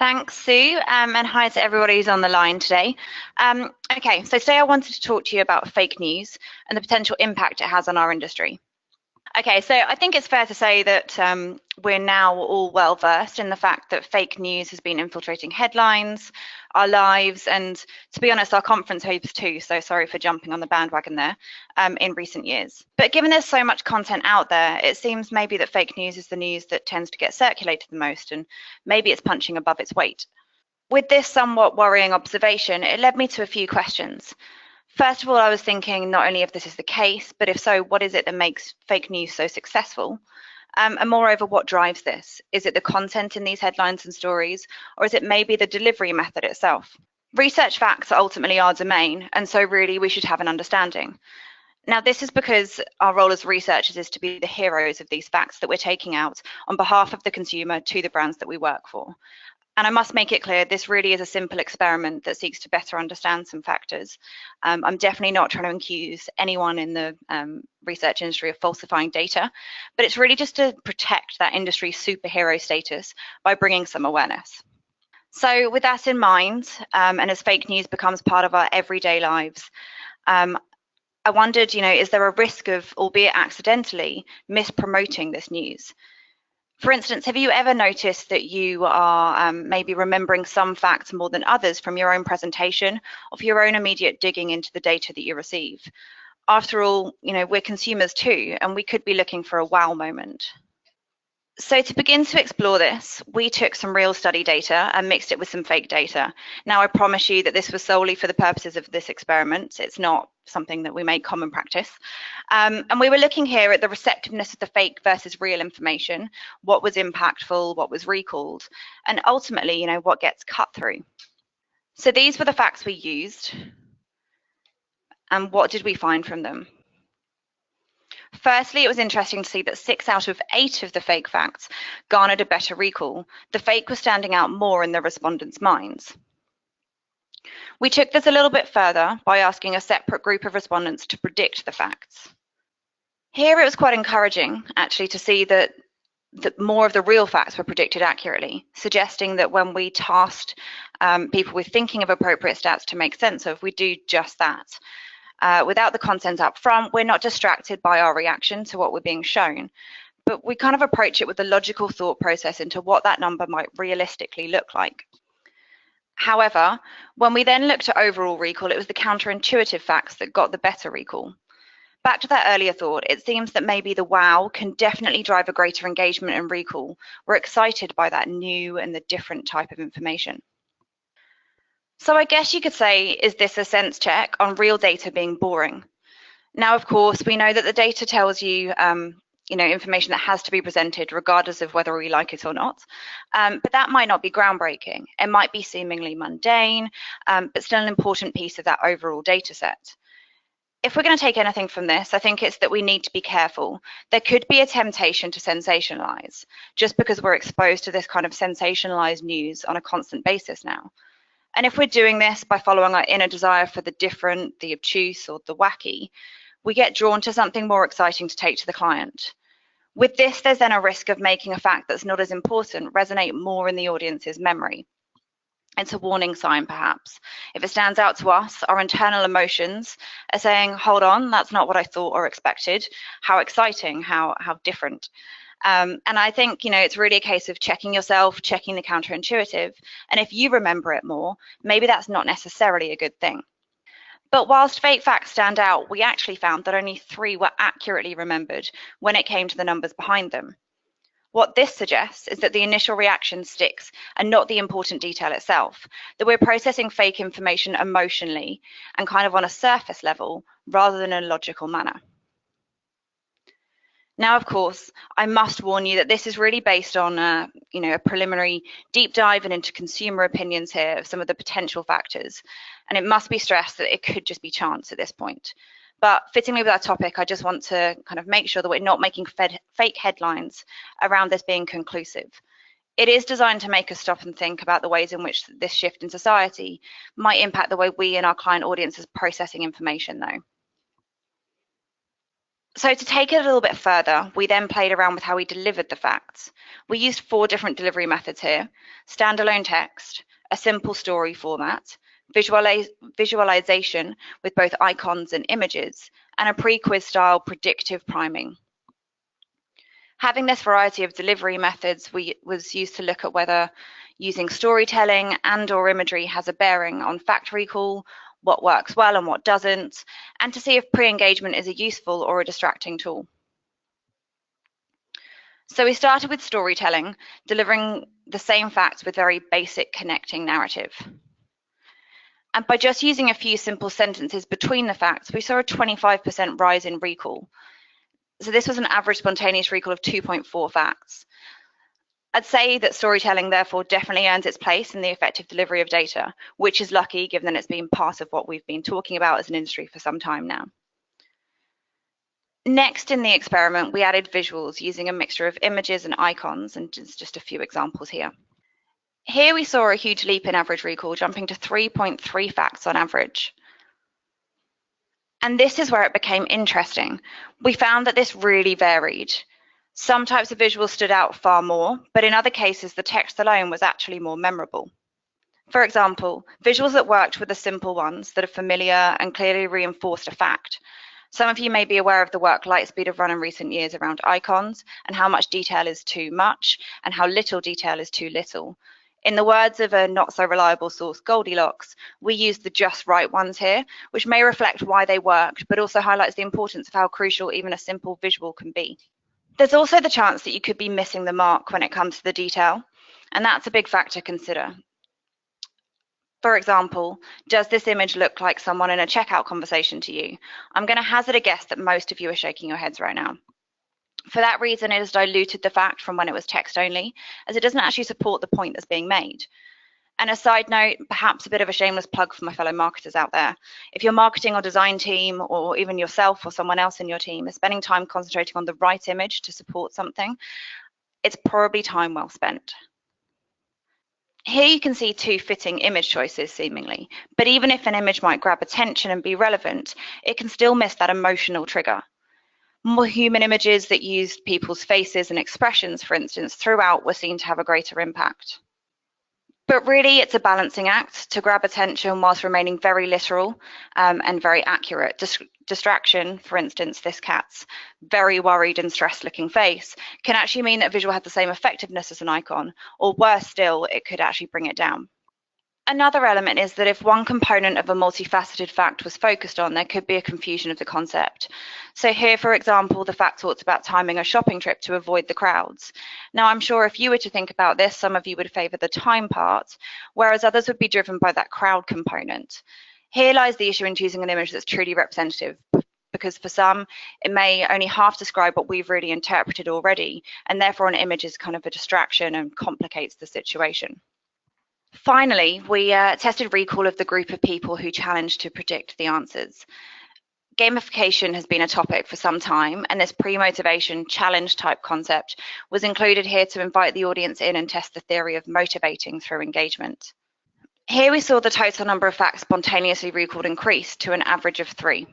Thanks, Sue, and hi to everybody who's on the line today. Okay, so today I wanted to talk to you about fake news and the potential impact it has on our industry. Okay, so I think it's fair to say that we're now all well versed in the fact that fake news has been infiltrating headlines, our lives, and to be honest, our conference papers too. So sorry for jumping on the bandwagon there in recent years. But given there's so much content out there, it seems maybe that fake news is the news that tends to get circulated the most, and maybe it's punching above its weight. With this somewhat worrying observation, it led me to a few questions. First of all, I was thinking not only if this is the case, but if so, what is it that makes fake news so successful? And moreover, what drives this? Is it the content in these headlines and stories, or is it maybe the delivery method itself? Research facts are ultimately our domain, and so really we should have an understanding. Now, this is because our role as researchers is to be the heroes of these facts that we're taking out on behalf of the consumer to the brands that we work for. And I must make it clear, this really is a simple experiment that seeks to better understand some factors. I'm definitely not trying to accuse anyone in the research industry of falsifying data, but it's really just to protect that industry superhero status by bringing some awareness. So with that in mind, and as fake news becomes part of our everyday lives, I wondered, is there a risk of, albeit accidentally, mispromoting this news? For instance, have you ever noticed that you are maybe remembering some facts more than others from your own presentation or for your own immediate digging into the data that you receive? After all, we're consumers too, and we could be looking for a wow moment. So to begin to explore this, we took some real study data and mixed it with some fake data. Now, I promise you that this was solely for the purposes of this experiment. It's not something that we make common practice. And we were looking here at the receptiveness of the fake versus real information, what was impactful, what was recalled, and ultimately, what gets cut through. So these were the facts we used. And what did we find from them? Firstly, it was interesting to see that 6 out of 8 of the fake facts garnered a better recall. The fake was standing out more in the respondents' minds. We took this a little bit further by asking a separate group of respondents to predict the facts. Here it was quite encouraging, actually, to see that more of the real facts were predicted accurately, suggesting that when we tasked people with thinking of appropriate stats to make sense of, we do just that. Without the content up front, we're not distracted by our reaction to what we're being shown, but we kind of approach it with a logical thought process into what that number might realistically look like. However, when we then looked at overall recall, it was the counterintuitive facts that got the better recall. Back to that earlier thought, it seems that maybe the wow can definitely drive a greater engagement and recall. We're excited by that new and the different type of information. So I guess you could say, is this a sense check on real data being boring? Now, of course, we know that the data tells you, information that has to be presented regardless of whether we like it or not. But that might not be groundbreaking. It might be seemingly mundane, but still an important piece of that overall data set. If we're going to take anything from this, I think it's that we need to be careful. There could be a temptation to sensationalize, just because we're exposed to this kind of sensationalized news on a constant basis now. And if we're doing this by following our inner desire for the different, the obtuse, or the wacky, we get drawn to something more exciting to take to the client. With this, there's then a risk of making a fact that's not as important resonate more in the audience's memory. It's a warning sign, perhaps. If it stands out to us, our internal emotions are saying, hold on, that's not what I thought or expected. How exciting, how different. And I think, it's really a case of checking yourself, checking the counterintuitive. And if you remember it more, maybe that's not necessarily a good thing. But whilst fake facts stand out, we actually found that only 3 were accurately remembered when it came to the numbers behind them. What this suggests is that the initial reaction sticks and not the important detail itself, that we're processing fake information emotionally and kind of on a surface level rather than in a logical manner. Now, of course, I must warn you that this is really based on a preliminary deep dive into consumer opinions here of some of the potential factors. And it must be stressed that it could just be chance at this point. But fittingly with our topic, I just want to kind of make sure that we're not making fake headlines around this being conclusive. It is designed to make us stop and think about the ways in which this shift in society might impact the way we and our client audience is processing information, though. So to take it a little bit further, we then played around with how we delivered the facts. We used 4 different delivery methods here: standalone text, a simple story format, visualization with both icons and images, and a pre-quiz style predictive priming. Having this variety of delivery methods was used to look at whether using storytelling and/or imagery has a bearing on fact recall, what works well and what doesn't, and to see if pre-engagement is a useful or a distracting tool. So we started with storytelling, delivering the same facts with very basic connecting narrative. And by just using a few simple sentences between the facts, we saw a 25% rise in recall. So this was an average spontaneous recall of 2.4 facts. I'd say that storytelling therefore definitely earns its place in the effective delivery of data, which is lucky given that it's been part of what we've been talking about as an industry for some time now. Next in the experiment, we added visuals using a mixture of images and icons, and just a few examples here. Here we saw a huge leap in average recall, jumping to 3.3 facts on average. And this is where it became interesting. We found that this really varied. Some types of visuals stood out far more, but in other cases, the text alone was actually more memorable. For example, visuals that worked were the simple ones that are familiar and clearly reinforced a fact. Some of you may be aware of the work Lightspeed have run in recent years around icons and how much detail is too much and how little detail is too little. In the words of a not so reliable source, Goldilocks, we used the just right ones here, which may reflect why they worked, but also highlights the importance of how crucial even a simple visual can be. There's also the chance that you could be missing the mark when it comes to the detail, and that's a big factor to consider. For example, does this image look like someone in a checkout conversation to you? I'm going to hazard a guess that most of you are shaking your heads right now. For that reason, it has diluted the fact from when it was text only, as it doesn't actually support the point that's being made. And a side note, perhaps a bit of a shameless plug for my fellow marketers out there. If your marketing or design team, or even yourself or someone else in your team, is spending time concentrating on the right image to support something, it's probably time well spent. Here you can see 2 fitting image choices seemingly, but even if an image might grab attention and be relevant, it can still miss that emotional trigger. More human images that used people's faces and expressions, for instance, throughout were seen to have a greater impact. But really, it's a balancing act to grab attention whilst remaining very literal and very accurate. Distraction, for instance, this cat's very worried and stressed looking face, can actually mean that visual had the same effectiveness as an icon, or worse still, it could actually bring it down. Another element is that if one component of a multifaceted fact was focused on, there could be a confusion of the concept. So here, for example, the fact talks about timing a shopping trip to avoid the crowds. Now, I'm sure if you were to think about this, some of you would favour the time part, whereas others would be driven by that crowd component. Here lies the issue in choosing an image that's truly representative, because for some, it may only half describe what we've really interpreted already, and therefore an image is kind of a distraction and complicates the situation. Finally, we tested recall of the group of people who challenged to predict the answers. Gamification has been a topic for some time, and this pre-motivation challenge type concept was included here to invite the audience in and test the theory of motivating through engagement. Here we saw the total number of facts spontaneously recalled increase to an average of 3.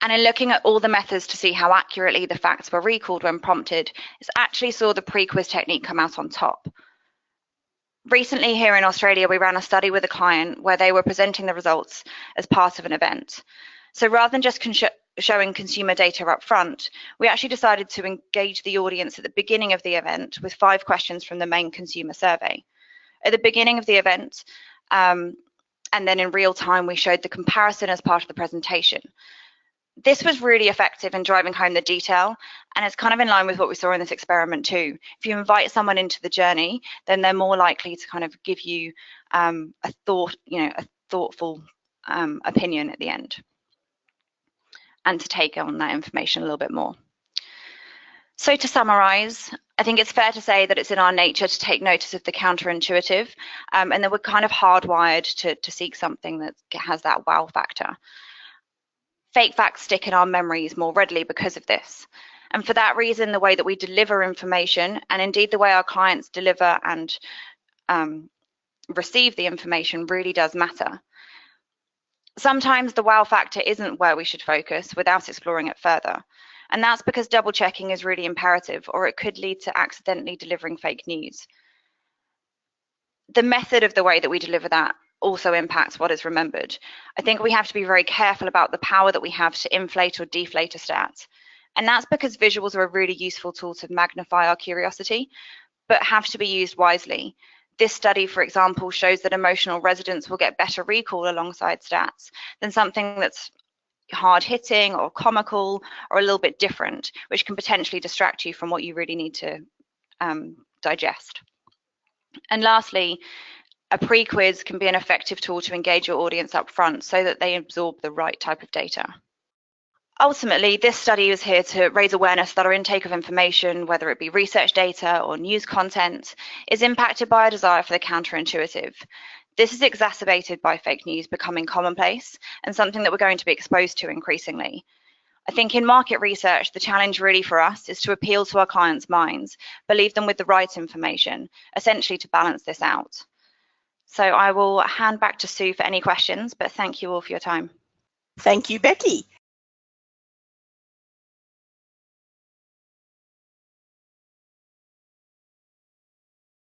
And in looking at all the methods to see how accurately the facts were recalled when prompted, it actually saw the pre-quiz technique come out on top. Recently here in Australia, we ran a study with a client where they were presenting the results as part of an event. So rather than just showing consumer data up front, we actually decided to engage the audience at the beginning of the event with 5 questions from the main consumer survey. At the beginning of the event, and then in real time, we showed the comparison as part of the presentation. This was really effective in driving home the detail, and it's kind of in line with what we saw in this experiment too. If you invite someone into the journey, then they're more likely to kind of give you a thoughtful opinion at the end, and to take on that information a little bit more. So to summarize, I think it's fair to say that it's in our nature to take notice of the counterintuitive, and that we're kind of hardwired to seek something that has that wow factor. Fake facts stick in our memories more readily because of this. And for that reason, the way that we deliver information, and indeed the way our clients deliver and receive the information, really does matter. Sometimes the wow factor isn't where we should focus without exploring it further. And that's because double checking is really imperative, or it could lead to accidentally delivering fake news. The method of the way that we deliver that also impacts what is remembered. I think we have to be very careful about the power that we have to inflate or deflate a stat. And that's because visuals are a really useful tool to magnify our curiosity, but have to be used wisely. This study, for example, shows that emotional resonance will get better recall alongside stats than something that's hard hitting or comical or a little bit different, which can potentially distract you from what you really need to digest. And lastly, a pre-quiz can be an effective tool to engage your audience up front so that they absorb the right type of data. Ultimately, this study is here to raise awareness that our intake of information, whether it be research data or news content, is impacted by a desire for the counterintuitive. This is exacerbated by fake news becoming commonplace and something that we're going to be exposed to increasingly. I think in market research, the challenge really for us is to appeal to our clients' minds, but leave them with the right information, essentially to balance this out. So I will hand back to Sue for any questions, but thank you all for your time. Thank you, Becky.